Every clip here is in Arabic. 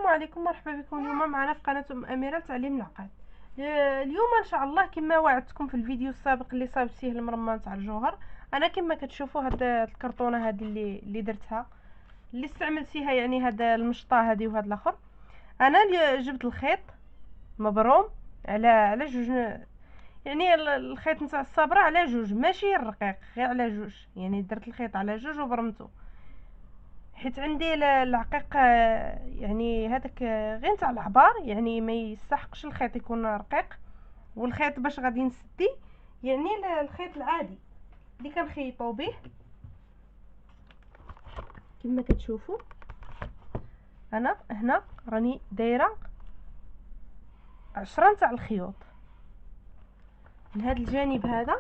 السلام عليكم، مرحبا بكم. اليوم معنا في قناه اميره تعليم العقاد. اليوم ان شاء الله كما وعدتكم في الفيديو السابق اللي صايب فيه المرمى تاع الجوهر، انا كما كتشوفوا هاد الكرتونه هذه اللي درتها، اللي استعملت فيها يعني هاد المشطه هذه وهاد الاخر. انا اللي جبت الخيط مبروم على جوج، يعني الخيط نتاع الصبره على جوج، ماشي الرقيق، غير على جوج، يعني درت الخيط على جوج وبرمته، حيت عندي العقيق يعني هذاك غير نتاع العبار، يعني ما يستحقش الخيط يكون رقيق. والخيط باش غادي نسدي يعني الخيط العادي اللي كنخيطو به كما كتشوفوا. انا هنا راني دايره 10 نتاع الخيوط من هذا الجانب هذا،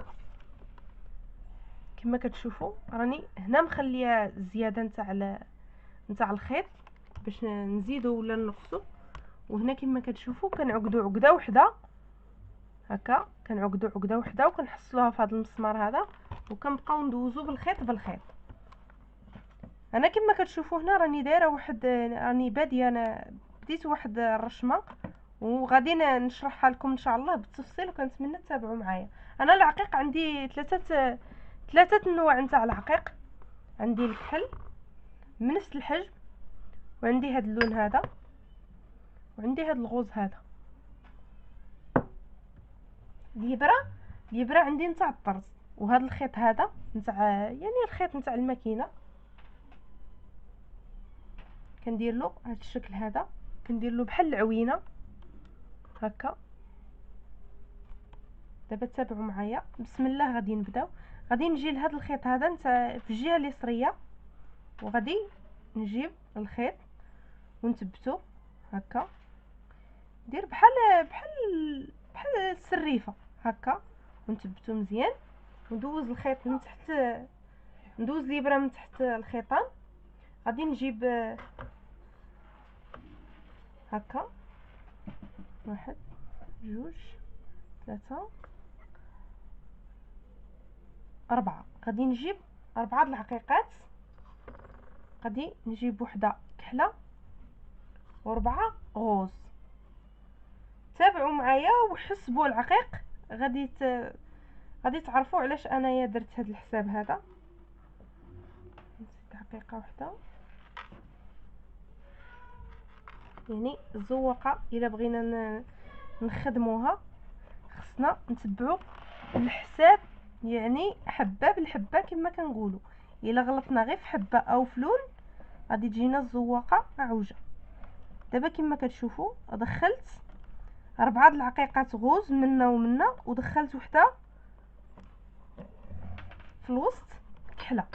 كما كتشوفوا راني هنا مخليه زياده نتاع الخيط باش نزيدو ولا نقصو. وهنا كما كتشوفوا كنعقدو عقده وحده هكا، كنعقدو عقده وحده وكنحصلوها في هذا المسمار هذا، وكنبقاو ندوزو بالخيط. انا كما كتشوفوا هنا راني دايره واحد، راني باديه، انا بديت واحد الرشمه وغادي نشرحها لكم ان شاء الله بالتفصيل، وكنتمنى تتابعوا معايا. انا العقيق عندي ثلاثه انواع نتاع العقيق. عندي الكحل من نفس الحجم، وعندي هذا اللون هذا، وعندي هذا الغوز هذا. اليبره عندي نتاع الطرز، وهذا الخيط هذا نتاع يعني الخيط نتاع الماكينه، كندير له هذا الشكل هذا، كندير له بحال العوينه هكا. دابا تابعوا معايا، بسم الله غادي نبداو. غادي نجي لهذا الخيط هذا نتاع في الجهه اليسريه، وغادي نجيب الخيط ونثبتو هكا، ندير بحال السريفه هكا، ونثبتو مزيان، وندوز الخيط من تحت، ندوز الابره من تحت الخيطان. غادي نجيب هكا، 1 2 3 4. غادي نجيب 4 العقيقات، غادي نجيب وحده كحله و4 غوز. تابعوا معايا وحسبوا العقيق، غادي تعرفوا علاش انايا درت هذا الحساب هذا. نزيد عقيقه وحده، يعني الزواقه الا بغينا نخدموها خصنا نتبعوا الحساب، يعني حبه بالحبه كما كنقولوا. الا غلطنا غير في حبه او في لون غادي تجينا الزواقه عوجه. دابا كما كتشوفوا دخلت 4 العقيقات غوز منا ومنا، ودخلت وحده في الوسط كحله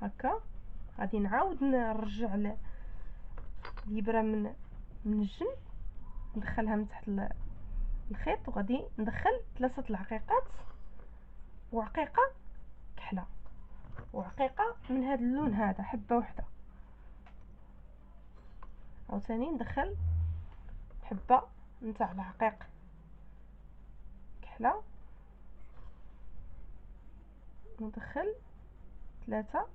هكا. غادي نعاود نرجع الابره من الجنب، ندخلها من تحت الخيط، وغادي ندخل 3 العقيقات، وعقيقه كحله، وعقيقه من هذا اللون هذا حبه وحده. عاوتاني ندخل حبه نتاع العقيق كحله، وندخل 3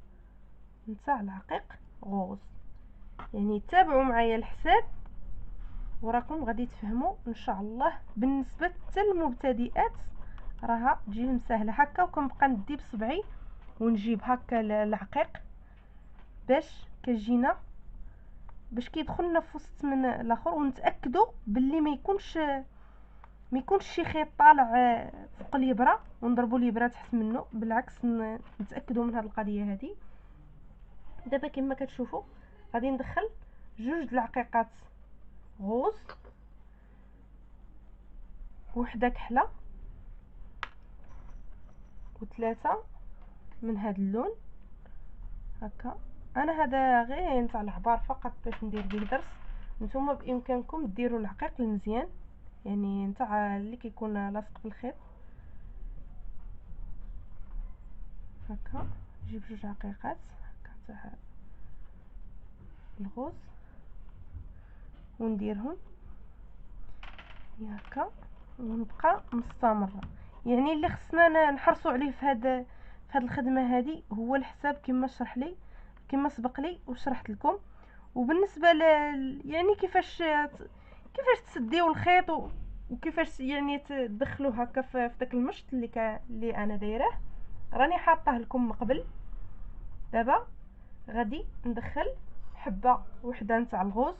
نتاع العقيق غوز. يعني تابعوا معايا الحساب وراكم غادي تفهموا ان شاء الله. بالنسبه حتى للمبتدئات راها تجيهم سهله هكا، وكنبقى ندي بصبعي ونجيب هكا العقيق باش كيجينا، باش كيدخلنا في وسط من الاخر، ونتاكدوا باللي ما يكونش شي خيط طالع فوق الابره ونضربوا الابره تحت منه، بالعكس نتاكدوا من هذه القضيه هذه. دابا كما كتشوفوا غادي ندخل 2 العقيقات غوز، وحده كحله، و3 من هذا اللون هكا. انا هذا غير نتاع العبار فقط باش ندير به درس. نتوما بامكانكم ديروا العقيق المزيان، يعني نتاع اللي كيكون لاصق بالخيط هكا. نجيب 2 عقيقات هكا تاع الغوز ونديرهم هكا، ونبقى مستمره. يعني اللي خصنا نحرصوا عليه في هذا الخدمه هذه هو الحساب، كما شرح لي، كما سبق لي وشرحت لكم. وبالنسبه يعني كيفاش تسديو الخيط وكيفاش يعني تدخلوه هكا في داك المشط اللي انا دايره، راني حاطاه لكم من قبل. دابا غادي ندخل حبه وحده نتاع الغوز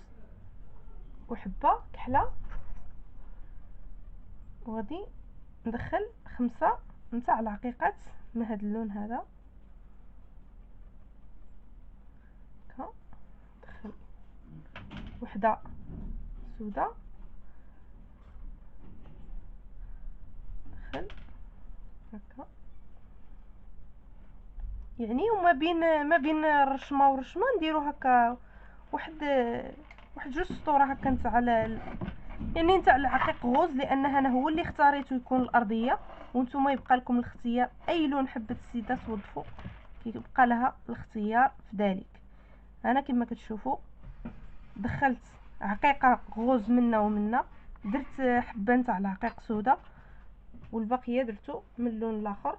وحبه كحله، وغادي ندخل 5 نتاع العقيقات من هذا اللون هذا هكا. ندخل وحده سوداء، ندخل هكا يعني، وما بين رشمه ورشمه نديرو هكا واحد جوج سطور هكا نتاع يعني نتاع العقيق غوز، لانها انا هو اللي اختاريته يكون الارضيه، وانتم يبقى لكم الاختيار اي لون حبت السيده توظفوا كيبقى لها الاختيار في ذلك. انا كما كتشوفوا دخلت عقيقه غوز منا ومنا، درت حبه نتاع العقيق سودا والبقيه درتو من اللون الاخر.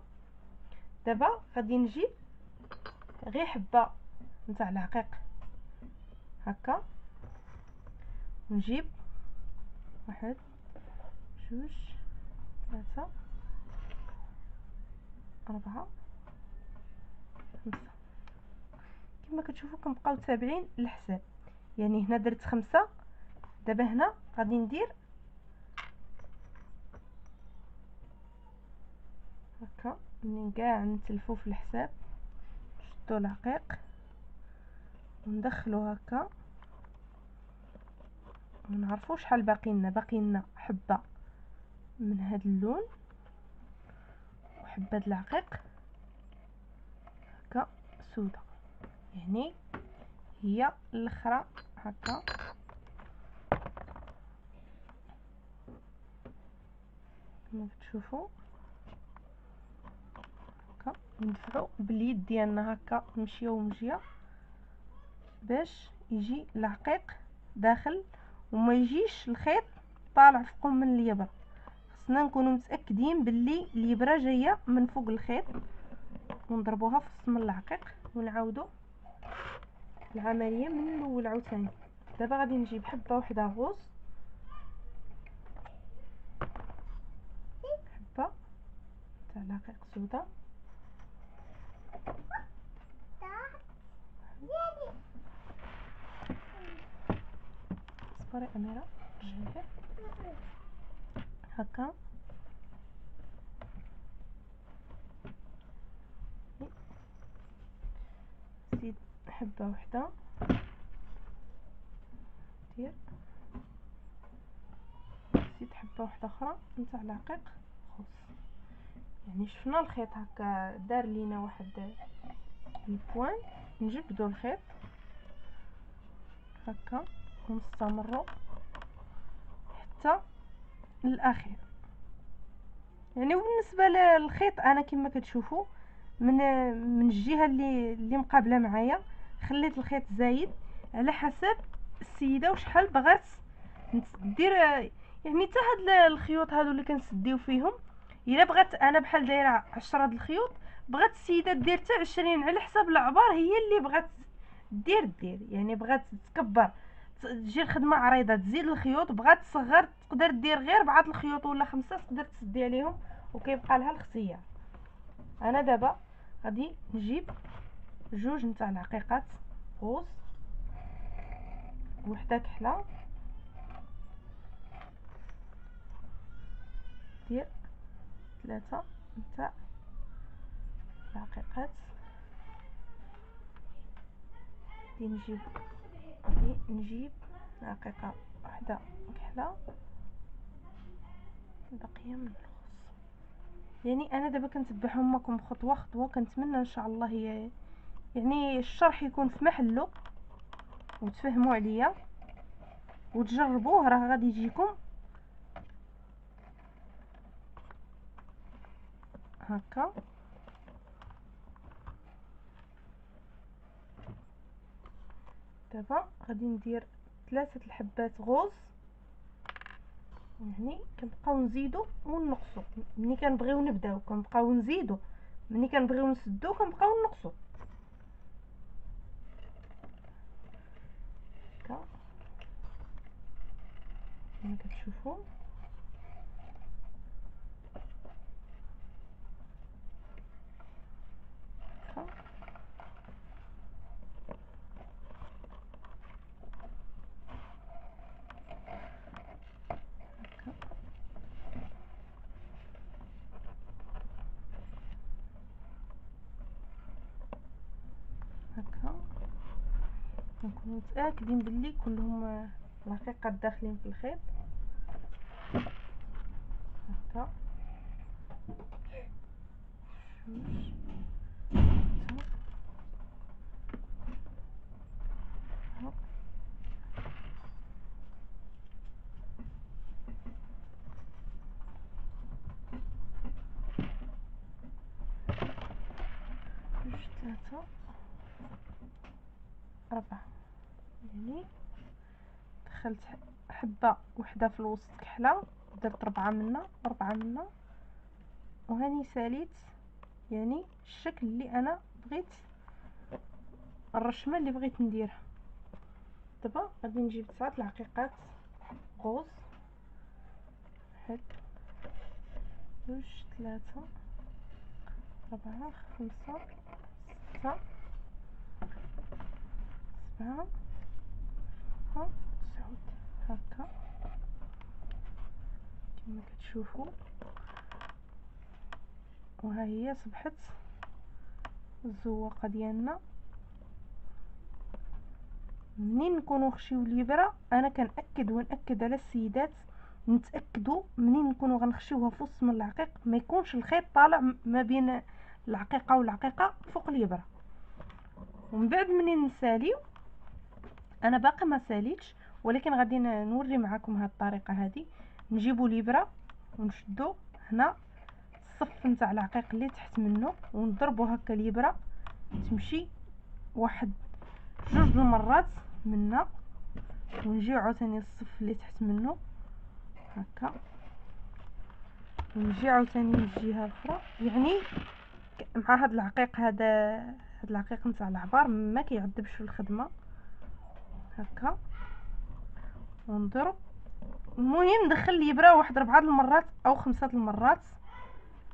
دابا غادي نجيب غير حبه نتاع العقيق هكا، ونجيب 1 2 3 4 5 كما كتشوفوا كنبقاو تابعين الحساب. يعني هنا درت 5، دابا هنا غادي ندير هكا. منين كاع نتلفو في الحساب نشدو العقيق وندخلو هكا، ونعرفوا شحال باقي لنا حبه من هذا اللون وحبه العقيق هكا سودا، يعني هي الاخرى هكا. كما كتشوفوا هكا ندفعوا باليد ديالنا هكا مشيه ومجيه باش يجي العقيق داخل وما يجيش الخيط طالع فوق من اليبر. خصنا نكونوا متاكدين باللي اليبره جايه من فوق الخيط، ونضربوها في الصم العقيق ونعاودوا العمليه من الاول عاوتاني. دابا غادي نجيب حبه وحده غوز، حبه تاع العقيق سودا، صبري اميره رجعي هكا. زيد حبه وحده، دير زيد حبه وحده اخرى نتاع العقيق غوز. يعني شفنا الخيط هكا دار لينا واحد البوان، نجبدو الخيط هكا ونستمروا حتى الاخير. يعني وبالنسبه للخيط انا كما كتشوفوا من الجهه اللي مقابله معايا خليت الخيط زايد على حسب السيده وشحال بغات دير. يعني حتى هاد الخيوط هادو اللي كنسديو فيهم، الا بغات انا بحال دايره 10 د الخيوط، بغات السيده دير حتى 20 على حسب العبار هي اللي بغات دير. يعني بغات تكبر تجي الخدمه عريضه تزيد الخيوط، بغات تصغر تقدر دير غير 4 الخيوط ولا 5 تقدر تسدي عليهم وكيبقى لها الاختيار. انا دابا غادي نجيب 2 نتاع العقيقات غوز، وحده كحله، دير 3 نتاع العقيقات. غادي نجيب عقيقه وحده كحله البقيه من الغوز. يعني انا دابا كنتبعهم معكم خطوه خطوه، كنتمنى ان شاء الله هي يعني الشرح يكون في محله وتفهموا عليا وتجربوه، راه غادي يجيكم هكا. دابا غادي ندير 3 الحبات غوز، يعني كنبقاو نزيدو ونقصو ملي كنبغيو نبداو، كنبقاو نزيدو ملي كنبغيو نسدو كنبقاو نقصو. كما كتشوفوا. هكا نكونوا متاكدين باللي كلهم العقيقات داخلين في الخيط. هكا جوج ثلاثة أربعة، يعني دخلت حبة وحدة في الوسط كحلة، درت ربعة منا وهاني ساليت يعني الشكل اللي انا بغيت، الرشمه اللي بغيت نديرها. دابا غادي نجيب 9 العقيقات غوز، 1 2 3 4 5 6 7 9 هكا كما كتشوفوا. وها هي صبحت الزواقه ديالنا. منين نكونوا خشيو الابره، انا كنأكد ونأكد على السيدات نتاكدوا منين نكونوا غنخشيوها في وسط من العقيق ما يكونش الخيط طالع ما بين العقيقه والعقيقه فوق الابره. ومن بعد منين نساليو، انا باقي ما ساليتش ولكن غادي نوري معكم هاد الطريقه هذه. نجيبوا الابره ونشدوا هنا الصف نتاع العقيق اللي تحت منه ونضربوا هكا الابره تمشي واحد 2 المرات منا، ونجيو عاوتاني الصف اللي تحت منه هكا، ونجي عاوتاني من الجهه الاخرى. يعني مع هاد العقيق هاد العقيق نتاع العبار ما كيعذبش في الخدمه هكا، ونضرب. المهم ندخل الابره واحد 4 المرات او 5 المرات.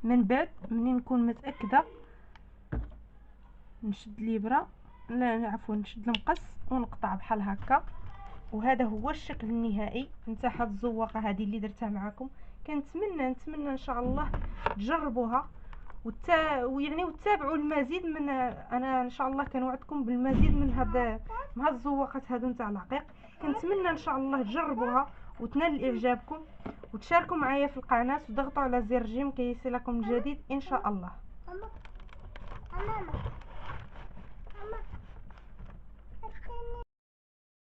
من بعد منين نكون متاكده نشد الابره، لا عفوا نشد المقص ونقطع بحال هكا. وهذا هو الشكل النهائي نتاع هاد الزواقه هذه اللي درتها معكم. كنتمنى ان شاء الله تجربوها ويعني وتتابعوا المزيد من، انا ان شاء الله كنوعدكم بالمزيد من هاد الزواقات هادو نتاع العقيق. كنتمنى ان شاء الله تجربوها وتنال اعجابكم وتشاركوا معايا في القناه وتضغطوا على زر جيم كي يصلكم الجديد ان شاء الله.